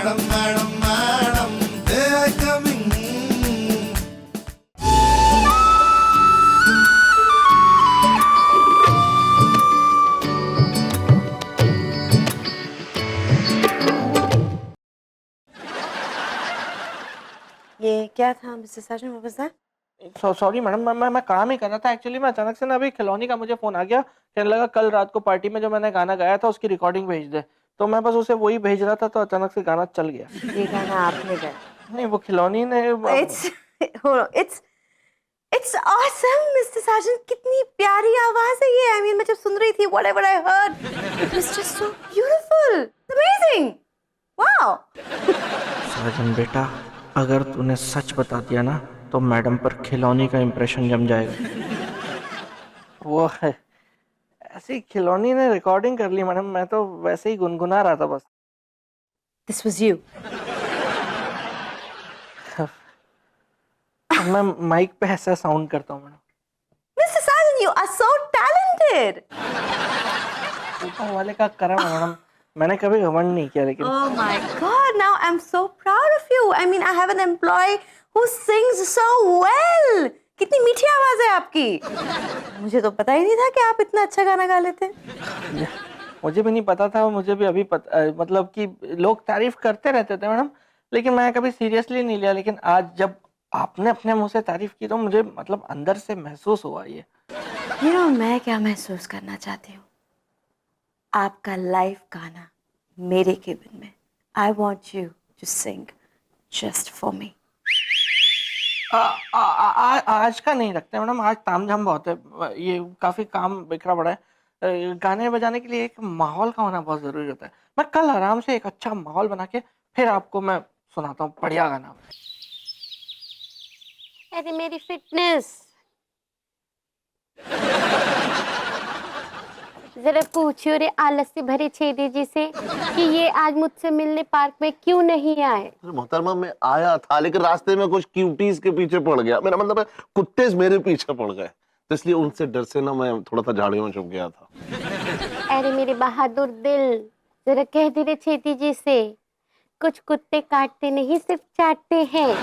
Madam madam madam they I coming. ये क्या था mister Sajan? What was that? Sorry madam, मैं काम ही कर रहा था एक्चुअली। मैं अचानक से ना अभी खिलौनी का मुझे फोन आ गया, कहने लगा कल रात को पार्टी में जो मैंने गाना गाया था उसकी रिकॉर्डिंग भेज दे। तो मैं बस उसे वही भेज रहा था तो अचानक से गाना चल गया। ये गाना आपने गाया? नहीं, वो खिलौनी ने इट्स इट्स ऑसम मिस्टर साजन, कितनी प्यारी आवाज है ये। आई मीन मैं जब सुन रही थी whatever I heard it was just so beautiful, amazing, wow. Sajan बेटा, अगर तूने सच बता दिया ना तो मैडम पर खिलौनी का इम्प्रेशन जम जाएगा। वो है ऐसी खिलौनी ने रिकॉर्डिंग कर ली मैडम, मैं तो वैसे ही गुनगुना रहा था बस। This was you? मैं माइक पे ऐसा साउंड करता हूँ मैडम। Mister Sajan, you are so talented. ऊपर वाले का करम है मैडम, मैंने कभी घमंड नहीं किया लेकिन। Oh my God! Now I'm so proud of you. I mean, I have an employee who sings so well. कितनी मीठी आवाज है आपकी। मुझे तो पता ही नहीं था कि आप इतना अच्छा गाना गा लेते हैं। मुझे भी नहीं पता था, मुझे भी अभी मतलब कि लोग तारीफ करते रहते थे मैडम, लेकिन मैं कभी सीरियसली नहीं लिया। लेकिन आज जब आपने अपने मुंह से तारीफ की तो मुझे मतलब अंदर से महसूस हुआ ये। मैं क्या महसूस करना चाहती हूँ? आपका लाइव गाना मेरे केबिन में। I want you to sing just for me. आज का नहीं रखते मैडम, आज तामझाम बहुत है, ये काफी काम बिखरा पड़ा है। गाने बजाने के लिए एक माहौल का होना बहुत जरूरी होता है। मैं कल आराम से एक अच्छा माहौल बना के फिर आपको मैं सुनाता हूँ बढ़िया गाना। अरे मेरी फिटनेस, जरा पूछियो रे आलस से भरे छेदी जी से कि ये आज मुझसे मिलने पार्क में क्यों नहीं आए। मोहतरमा मैं आया था लेकिन रास्ते में कुछ क्यूटीज के पीछे पड़ गया। मेरा मतलब है कुत्ते मेरे पीछे पड़ गए, तो इसलिए उनसे डर से ना मैं थोड़ा सा झाड़ियों में छुप गया था। अरे मेरे बहादुर दिल, जरा कह दे रे छेदी जी से कुछ कुत्ते काटते नहीं सिर्फ चाटते हैं।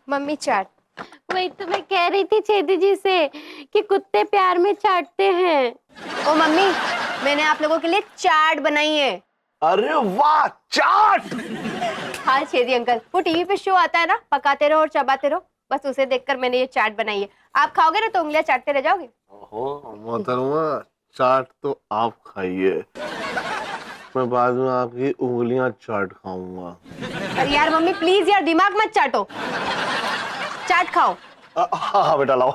मम्मी चाट। वही तो मैं कह रही थी छेदी जी से कि कुत्ते प्यार में चाटते हैं। ओ मम्मी, मैंने आप लोगों के लिए चाट बनाई है। अरे वाह, चाट! हाँ छेदी अंकल, वो टीवी पे शो आता है ना, पकाते रहो और चबाते रहो, बस उसे देखकर मैंने ये चाट बनाई है। आप खाओगे ना तो उंगलियां चाटते रह जाओगे। ओहो मोहतरमा, चाट तो आप खाइए, मैं बाद में आपकी उंगलियां चाट खाऊंगा। अरे यार मम्मी प्लीज यार, दिमाग मत चाटो, चाट खाओ। हाँ बेटा लाओ।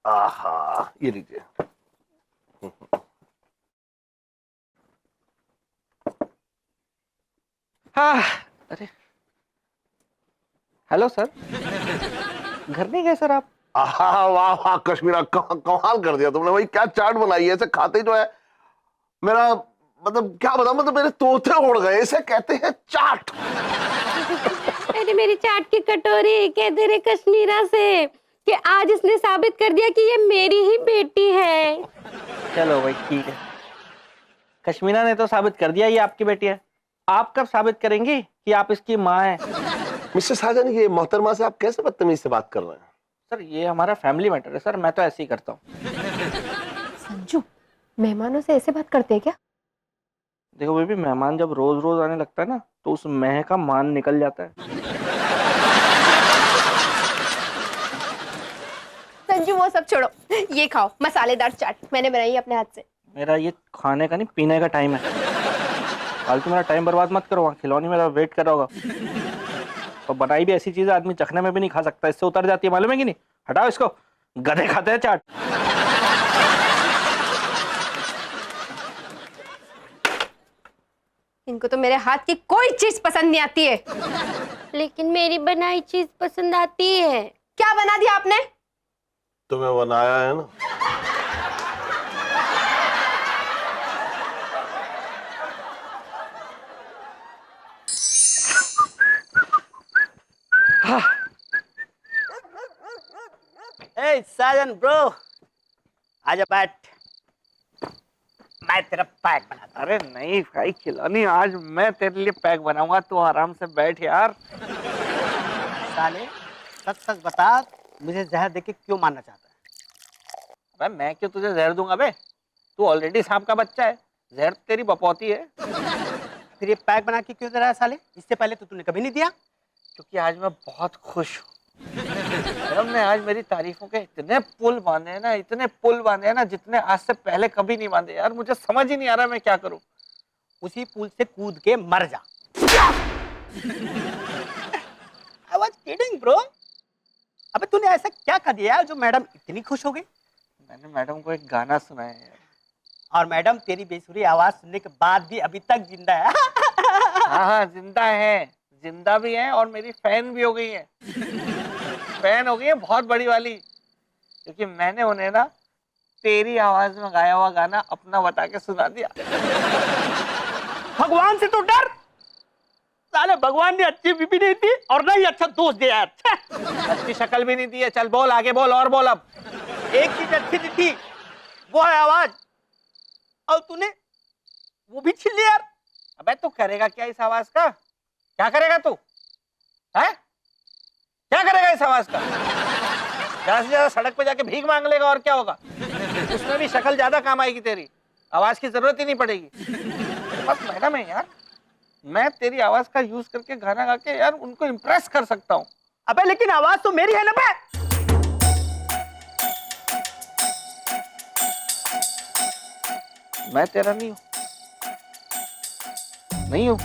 आहा, ये लीजिए। हाँ, अरे हेलो सर, घर नहीं गए सर आप? आहा, वाह वाह कश्मीरा, कमाल कर दिया तुमने। भाई क्या चाट बनाई है, ऐसे खाते जो है मेरा मतलब क्या बताऊं, मतलब मेरे तोते उड़ गए, इसे कहते हैं चाट। अरे मेरी चाट की कटोरी, कह दे रे कश्मीरा से कि आज इसने साबित कर दिया कि ये मेरी ही बेटी है। चलो भाई ठीक है, कश्मीरा ने तो साबित कर दिया ये आपकी बेटी है। आप कब साबित करेंगी कि आप इसकी माँ हैं? मिस्टर साजन, ये मोहतरमा से आप कैसे बदतमीज से बात कर रहे हैं? सर ये हमारा फैमिली मैटर है सर, मैं तो ऐसे ही करता हूँ। संजू, मेहमानों से ऐसे बात करते हैं क्या? देखो बेबी, मेहमान जब रोज रोज आने लगता है ना तो उस मेह का मान निकल जाता है। संजू वो सब छोड़ो, ये खाओ मसालेदार चाट, मैंने बनाई है अपने हाथ से। मेरा ये खाने का नहीं पीने का टाइम है, फालतू मेरा टाइम बर्बाद मत करो। वहाँ खिलौनी मेरा वेट कर रहा होगा, और बनाई भी ऐसी चीज है आदमी चखने में भी नहीं खा सकता, इससे उतर जाती है, मालूम है कि नहीं? हटाओ इसको, गधे खाते हैं चाट। इनको तो मेरे हाथ की कोई चीज पसंद नहीं आती है। लेकिन मेरी बनाई चीज पसंद आती है। क्या बना दिया आपने? तुम्हें बनाया है ना। Hey, Sergeant bro, आजा बैठ। मैं तेरा पैक बनाता अरे नहीं भाई खिलौनी, आज मैं तेरे लिए पैक बनाऊंगा, तू आराम से बैठ यार। हूँ। साले सच सच बता, मुझे जहर देके क्यों मारना चाहता है? अबे मैं क्यों तुझे जहर दूंगा बे? तू ऑलरेडी सांप का बच्चा है, जहर तेरी बपौती है। फिर ये पैक बना के क्यों दे रहा है साले? इससे पहले तो तूने कभी नहीं दिया। क्योंकि आज मैं बहुत खुश हूँ। मैडम ने आज मेरी तारीफों के इतने पुल बांधे हैं ना, इतने पुल बांधे हैं ना, जितने आज से पहले कभी नहीं बांधे यार। मुझे समझ ही नहीं आ रहा मैं क्या करूँ। उसी पुल से कूद के मर जा। I was kidding bro. अबे तूने ऐसा क्या कर दिया यार जो मैडम इतनी खुश हो गई? मैंने मैडम को एक गाना सुनाया है यार। और मैडम तेरी बेसुरी आवाज सुनने के बाद भी अभी तक जिंदा है। हाँ हाँ जिंदा है, जिंदा भी है और मेरी फैन भी हो गई है। फैन हो गई है बहुत बड़ी वाली, क्योंकि मैंने उन्हें ना तेरी आवाज में गाया हुआ गाना अपना बता के सुना दिया। भगवान से तो डर। साले भगवान ने अच्छी बीबी नहीं दी और ना ही अच्छा दोस्त दिया यार। अच्छी शक्ल भी नहीं दी है। चल बोल आगे बोल और बोल अब। एक चीज अच्छी दी थी, वो है आवाज, और तूने वो भी छीन लिया यार। अबे तू करेगा क्या इस आवाज का? क्या करेगा तू? है क्या करेगा इस आवाज का? ज्यादा से ज्यादा सड़क पे जाके भीख मांग लेगा और क्या होगा? उसमें भी शक्ल ज्यादा काम आएगी, तेरी आवाज की जरूरत ही नहीं पड़ेगी। मेरे पास मैडम है यार, मैं तेरी आवाज का यूज करके गाना गा के यार उनको इम्प्रेस कर सकता हूँ। अबे लेकिन आवाज तो मेरी है ना बे। मैं तेरा नहीं हूँ, नहीं हूँ।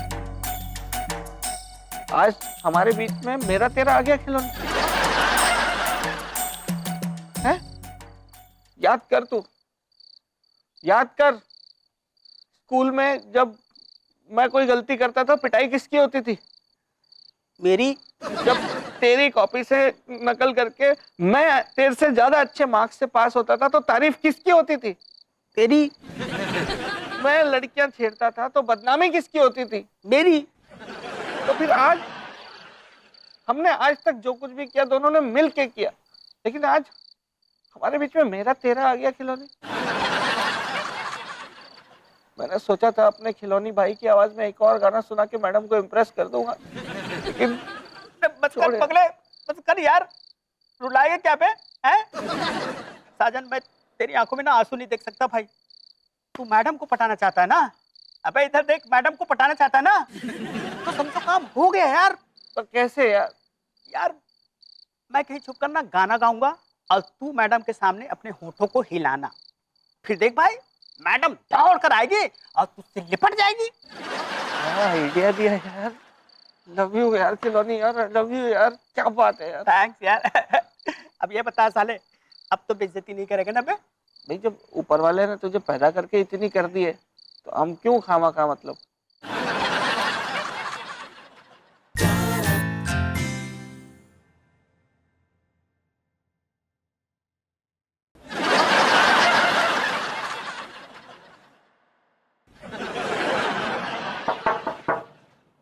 आज हमारे बीच में मेरा तेरा आ गया खिलौना है। याद कर तू, याद कर स्कूल में जब मैं कोई गलती करता था पिटाई किसकी होती थी? मेरी। जब तेरी कॉपी से नकल करके मैं तेरे से ज्यादा अच्छे मार्क्स से पास होता था तो तारीफ किसकी होती थी? तेरी। मैं लड़कियां छेड़ता था तो बदनामी किसकी होती थी? मेरी। तो फिर आज हमने आज तक जो कुछ भी किया दोनों ने मिल के किया, लेकिन आज हमारे बीच में मेरा तेरा आ गया खिलौनी। मैंने सोचा था अपने खिलौनी भाई की आवाज में एक और गाना सुना के मैडम को इम्प्रेस कर दूंगा, लेकिन बस कर पगले, बस कर यार। रुलाएगा क्या बे? हैं? साजन मैं तेरी आंखों में ना आंसू नहीं देख सकता भाई। तू मैडम को पटाना चाहता है ना? अबे इधर देख, मैडम को पटाना चाहता है ना? तो समझो काम हो गया यार। तो कैसे यार? यार मैं कहीं छुप कर ना गाना गाऊंगा और तू मैडम के सामने अपने होठों को हिलाना। फिर देख भाई, मैडम दौड़ कर आएगी और तुझसे लिपट जाएगी। आइडिया दिया यार, लव यू यार खिलौनी यार, लव यू यार, क्या बात है यार। थैंक्स यार। अब ये बता साले, अब तो बेइज्जती नहीं करेगा ना बे? भाई जब ऊपर वाले ने तुझे पैदा करके इतनी कर दी है तो हम क्यों खामा खा मतलब।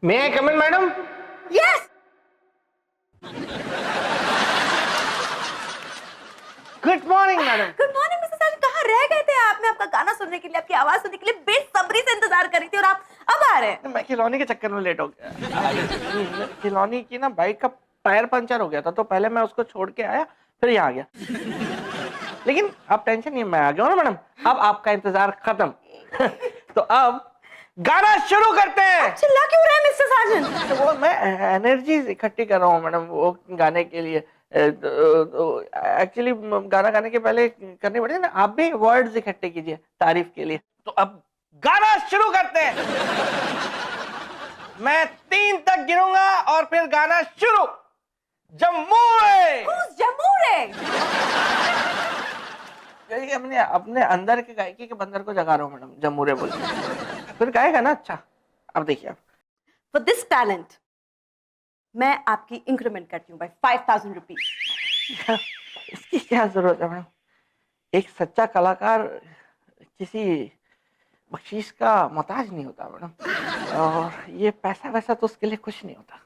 May I come in, madam? Yes. Good morning, madam. Good morning mrs Sajan, कहाँ रह गए थे आप? मैं आपका गाना सुनने के लिए, आपकी आवाज सुनने के लिए बेसब्री से इंतजार कर रही थी और आप अब आ रहे हैं। मैं खिलौनी के चक्कर में लेट हो गया। खिलौनी की ना बाइक का टायर पंचर हो गया था तो पहले मैं उसको छोड़ के आया, फिर यहाँ आ गया। लेकिन आप टेंशन नहीं, मैं आ गया हूँ ना मैडम, अब आपका इंतजार खत्म। तो अब गाना शुरू करते हैं। चिल्ला क्यों रहे हैं मिस्टर साजन? तो वो मैं एनर्जी इकट्ठी कर रहा हूँ मैडम वो गाने के लिए। एक्चुअली गाना गाने के पहले करनी पड़ती है ना, आप भी वर्ड्स इकट्ठे कीजिए तारीफ के लिए। तो अब गाना शुरू करते हैं। मैं 3 तक गिनूंगा और फिर गाना शुरू। जम्मूरे। Who's जम्मूरे? अपने अपने अंदर के गायकी के बंदर को जगा रहा हूँ मैडम, जम्मूरे बोल फिर गाएगा ना। अच्छा अब देखिए आप। For this talent, मैं आपकी इंक्रीमेंट करती हूँ by 5,000 रुपीज। इसकी क्या जरूरत है मैडम? एक सच्चा कलाकार किसी बख्शीश का मोहताज नहीं होता मैडम, और ये पैसा वैसा तो उसके लिए कुछ नहीं होता।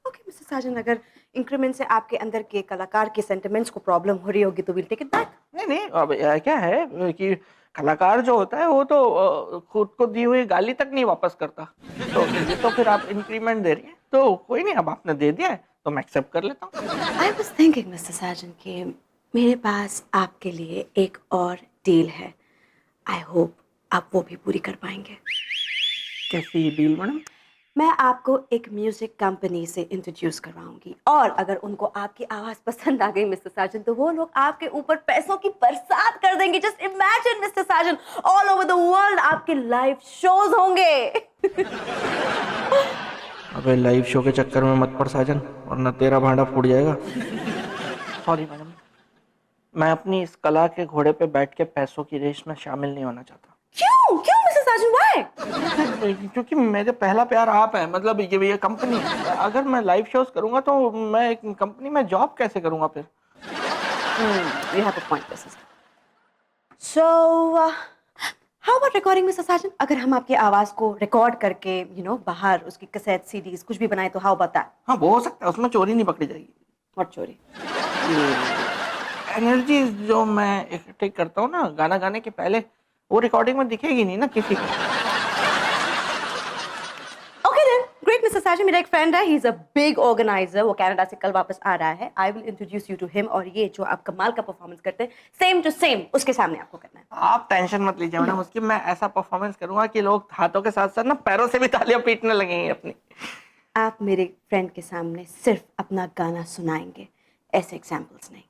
ओके मिस्टर साजन, अगर इंक्रीमेंट से आपके अंदर के कलाकार के सेंटिमेंट्स को प्रॉब्लम हो रही होगी तो विल टेक इट बैक। नहीं नहीं, अब क्या है कि कलाकार जो होता है वो तो खुद को दी हुई गाली तक नहीं वापस करता। तो ये तो फिर आप इंक्रीमेंट दे रही हैं, तो कोई नहीं, अब आपने दे दिया है तो मैं एक्सेप्ट कर लेता हूँ। I was thinking, Mr. Sajan, कि मेरे पास आपके लिए एक और डील है। I hope आप वो भी पूरी कर पाएंगे। कैसी डील मैडम? मैं आपको एक म्यूजिक कंपनी से इंट्रोड्यूस करवाऊंगी, और अगर उनको आपकी आवाज पसंद आ गई मिस्टर साजन, तो वो लोग आपके ऊपर पैसों की बरसात कर देंगे। Just imagine mister Sajan, all over the world आपके लाइव शोज होंगे। अबे लाइव शो के चक्कर में मत पड़ साजन, वरना तेरा भांडा फूट जाएगा। सॉरी मैडम, मैं अपनी इस कला के घोड़े पे बैठ के पैसों की रेस में शामिल नहीं होना चाहता। क्यों क्यों मिस्टर साजन, व्हाई? क्योंकि मेरे पहला प्यार आप है, मतलब ये कंपनी है। अगर मैं लाइव शोज करूंगा तो मैं एक कंपनी में जॉब कैसे करूंगा फिर? You have a point, Mr. Sajan. So, how about recording, Mr. Sajan? अगर हम आपकी आवाज को रिकॉर्ड करके, बाहर उसकी कैसेट, सीडीज कुछ भी बनाए, तो how about that? हाँ, वो हो सकता है, उसमें चोरी नहीं पकड़ी जाएगी। What चोरी? एनर्जी जो मैं इकट्ठी करता हूँ ना गाना गाने के पहले, वो रिकॉर्डिंग में दिखेगी नहीं ना किसी को। Okay then, great, Mr. Sajan. मेरा एक फ्रेंड है, he's a big organizer. वो कनाडा से कल वापस आ रहा है। I will introduce you to him. और ये जो आप कमाल का परफॉर्मेंस करते हैं, सेम टू सेम उसके सामने आपको करना है। आप टेंशन मत लीजिए मैडम, उसकी मैं ऐसा परफॉर्मेंस करूंगा कि लोग हाथों के साथ साथ ना पैरों से भी तालियां पीटने लगेंगे अपनी। आप मेरे फ्रेंड के सामने सिर्फ अपना गाना सुनाएंगे, ऐसे एग्जाम्पल्स नहीं।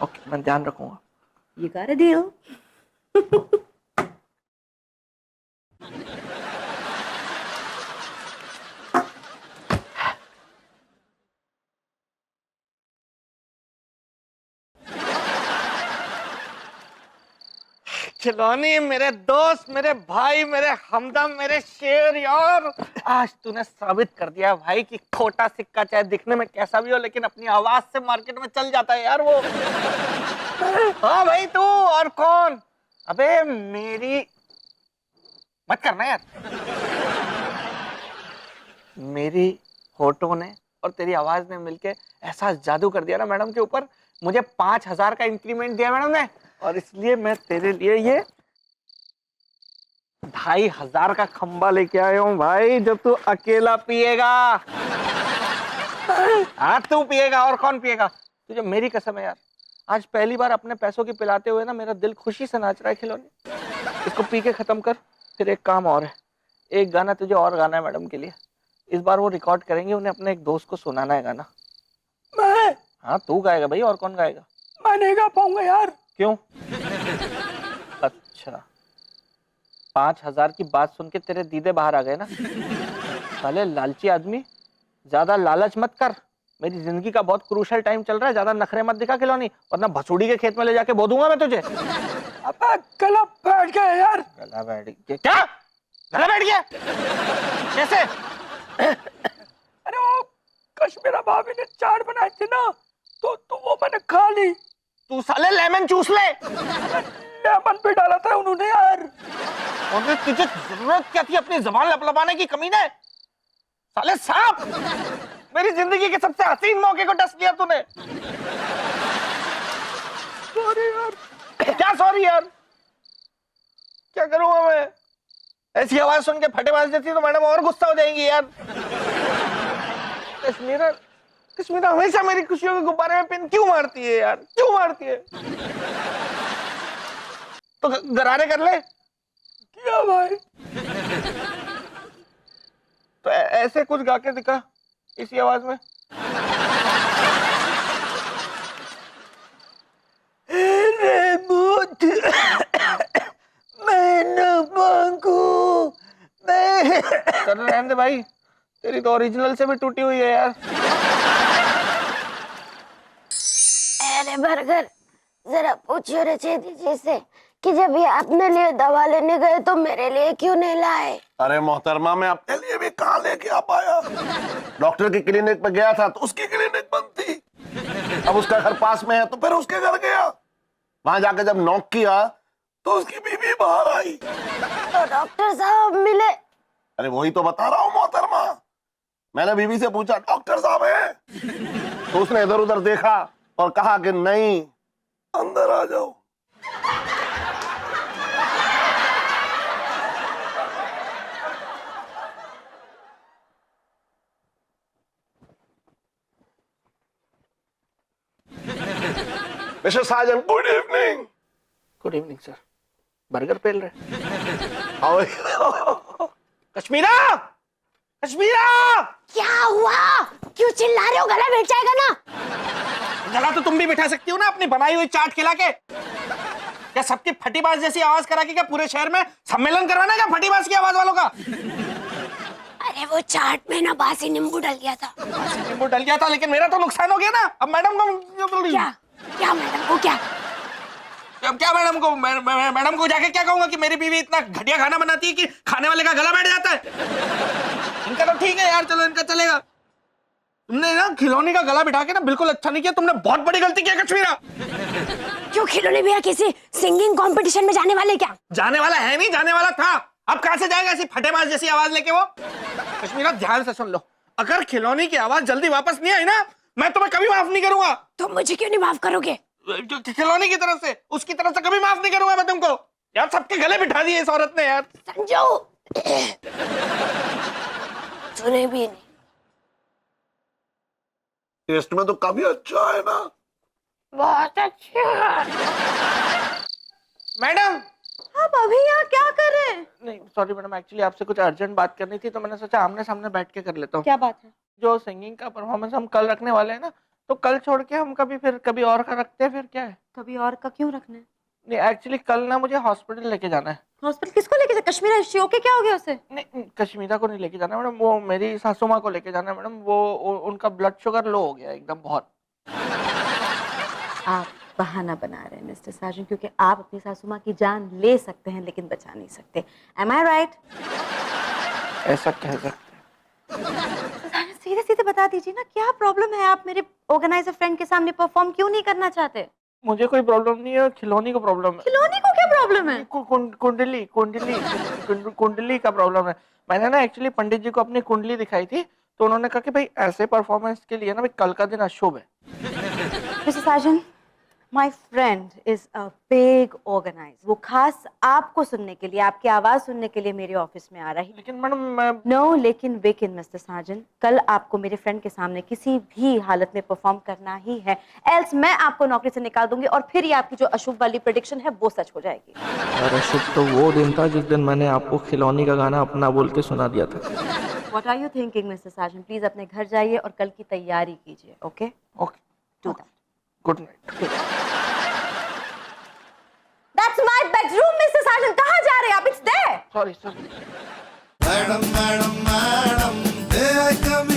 ओके, मैं ध्यान रखूंगा। You got a deal. Khilauni, मेरे दोस्त, मेरे भाई, मेरे हमदम, मेरे शेर यार, आज तूने साबित कर दिया भाई कि खोटा सिक्का चाहे दिखने में कैसा भी हो, लेकिन अपनी आवाज से मार्केट में चल जाता है यार वो। हाँ भाई, तू और कौन? अबे मेरी मत करना यार। मेरी फोटो ने और तेरी आवाज ने मिलके ऐसा जादू कर दिया ना मैडम के ऊपर, मुझे 5,000 का इंक्रीमेंट दिया मैडम ने, और इसलिए मैं तेरे लिए ये 2,500 का खंबा लेके आया हूँ भाई, जो तू अकेला पिएगा। हाँ, तू पिएगा, और कौन पिएगा? तुझे मेरी कसम है यार, आज पहली बार अपने पैसों की पिलाते हुए ना मेरा दिल खुशी से नाच रहा है। खिलौने, इसको पी के खत्म कर। फिर एक काम और है, एक गाना तुझे और गाना है मैडम के लिए। इस बार वो रिकॉर्ड करेंगे, उन्हें अपने एक दोस्त को सुनाना है गाना। मैं हाँ, तू गाएगा भाई, और कौन गाएगा? मैं नहीं गा पाऊंगा यार। क्यों? अच्छा, 5,000 की बात सुन के तेरे दीदे बाहर आ गए ना? साले लालची आदमी, ज्यादा लालच मत कर। मेरी जिंदगी का बहुत क्रूशल टाइम चल रहा है, ज्यादा नखरे मत दिखा खिलौनी, वरना भसुड़ी के खेत में ले जाके बो दूंगा मैं तुझे। अबे गला बैठ गया यार। गला बैठ गया? क्या गला बैठ गया? कैसे? अरे वो कश्मीरा भाभी ने चाट बनाई थी ना, तो वो मैंने खा ली। तू साले लेमन चूस ले। लेमन भी डाला था उन्होंने यार। और तुझे जरूरत क्या थी अपनी जबान लपलपाने की, कमीने? साले सांप, मेरी जिंदगी के सबसे हसीन मौके को डस लिया तूने। सॉरी यार। क्या सॉरी यार? क्या करूंगा मैं? ऐसी आवाज सुन के फटेबाज देती तो मैडम और गुस्सा हो जाएंगी यार। कश्मीरा हमेशा मेरी खुशियों के गुब्बारे में पिन क्यों मारती है यार? क्यों मारती है? तो गरारे कर ले। क्या भाई? तो ऐसे कुछ गा के दिखा इसी आवाज में। अरे मुझ मैं न मांगू, मैं चल रहने दे भाई, तेरी तो ओरिजिनल से भी टूटी हुई है यार। अरे बर्गर, जरा पूछियो रे छेदी जी से कि जब ये अपने लिए दवा लेने गए तो मेरे लिए क्यों नहीं लाए? अरे मोहतरमा, मैं अपने लिए भी कहाँ लेके आ पाया? डॉक्टर की क्लिनिक पे गया था तो उसकी क्लिनिक बंद थी। अब उसका घर पास में है तो फिर उसके घर गया। वहां जाके जब नॉक किया तो उसकी बीवी बाहर आई। तो डॉक्टर साहब मिले? अरे वही तो बता रहा हूँ मोहतरमा। मैंने बीवी से पूछा डॉक्टर साहब है? तो उसने इधर उधर देखा और कहा कि नहीं, अंदर आ जाओ। Mister Sajan, good evening. Good evening sir. Burger पेल रहे? हाउ कश्मीरा, कश्मीरा! क्या हुआ? क्यों चिल्ला रहे हो? गला बैठ जाएगा ना। गला तो तुम भी बिठा सकती हो ना अपनी बनाई हुई चाट खिला के। क्या सबकी फटीबाज जैसी आवाज करा के क्या पूरे शहर में सम्मेलन करवाना है क्या फटीबाज की आवाज वालों का? अरे वो चाट में ना बासी नींबू डल गया था। नींबू डल गया था, लेकिन मेरा तो नुकसान हो गया ना। अब मैडम को क्या? क्या मैडम को? क्या? अब क्या मैडम को? मैडम को जाके क्या कहूंगा कि मेरी बीवी इतना घटिया खाना बनाती है कि खाने वाले का गला बैठ जाता है। इनका तो ठीक है यार, चलो इनका चलेगा। तुमने ना खिलौने का गला बिठा के ना बिल्कुल अच्छा नहीं किया। तुमने बहुत बड़ी गलती की है कश्मीरा। क्यों खिलौने भैया किसी सिंगिंग कंपटीशन में जाने वाले क्या? जाने वाला है नहीं, जाने वाला था। अब कहां से जाएगा ऐसी फटेबाज जैसी आवाज लेके वो? कश्मीरा ध्यान से सुन लो, अगर खिलौने की आवाज जल्दी वापस नहीं आई ना, मैं तुम्हें कभी माफ नहीं करूंगा। तुम मुझे क्यों नहीं माफ करोगे? खिलौने की तरफ से, उसकी तरफ से कभी माफ नहीं करूंगा मैं तुमको। यार सबके गले बिठा दिए इस औरत ने यार। संजू सुने भी नहीं। टेस्ट में तो काफी अच्छा है ना। बहुत अच्छा। मैडम! आप अभी यहाँ क्या कर रहे हैं? नहीं सॉरी मैडम, एक्चुअली आपसे कुछ अर्जेंट बात करनी थी, तो मैंने सोचा आमने सामने बैठ के कर लेता हूँ। क्या बात है? जो सिंगिंग का परफॉर्मेंस हम कल रखने वाले हैं ना, तो कल छोड़ के हम कभी और का रखते हैं, फिर क्या है? कभी और का क्यों रखना है? नहीं एक्चुअली कल ना मुझे हॉस्पिटल लेके जाना है। हॉस्पिटल किसको लेके जा? कश्मीरा ओके, क्या हो गया उसे? नहीं कश्मीरा को नहीं लेके जाना मैडम, वो मेरी सासू माँ को लेके जाना है मैडम। वो उनका ब्लड शुगर लो हो गया एकदम बहुत। आप बहाना बना रहे हैं मिस्टर साजन, क्योंकि आप अपनी सासू माँ की जान ले सकते हैं लेकिन बचा नहीं सकते। Am I right? ऐसा कह सकते हैं। सीधे सीधे बता दीजिए ना, क्या प्रॉब्लम है? आप मेरे ऑर्गेनाइजर फ्रेंड के सामने परफॉर्म क्यों नहीं करना चाहते? मुझे कोई प्रॉब्लम नहीं है, खिलौनी को प्रॉब्लम है। खिलौने को क्या प्रॉब्लम है? कुंडली कुंडली कुंडली का प्रॉब्लम है। मैंने ना एक्चुअली पंडित जी को अपनी कुंडली दिखाई थी, तो उन्होंने कहा कि भाई ऐसे परफॉर्मेंस के लिए ना भाई कल का दिन अशुभ है। Mister Sajan, my friend is a big organiser. वो खास आपको सुनने के लिए, आपकी आवाज सुनने के लिए मेरे ऑफिस में आ रही। लेकिन मैडम मैं नो लेकिन वेकिन मिस्टर साजन, कल आपको मेरे फ्रेंड के सामने किसी भी हालत में परफॉर्म करना ही है, एल्स मैं आपको नौकरी से निकाल दूंगी और फिर ये आपकी जो अशुभ वाली प्रेडिक्शन है वो सच हो जाएगी। और अशुभ तो वो दिन था जिस दिन मैंने आपको खिलौनी का गाना अपना बोल के सुना दिया था। What are you thinking mister Sajan? Please अपने घर जाइए और कल की तैयारी कीजिए। Okay, okay do that. Good night. That's my bedroom, Mr. Sargent. कहाँ जा रहे हैं आप? It's there. Sorry sorry. Madam madam madam, may I come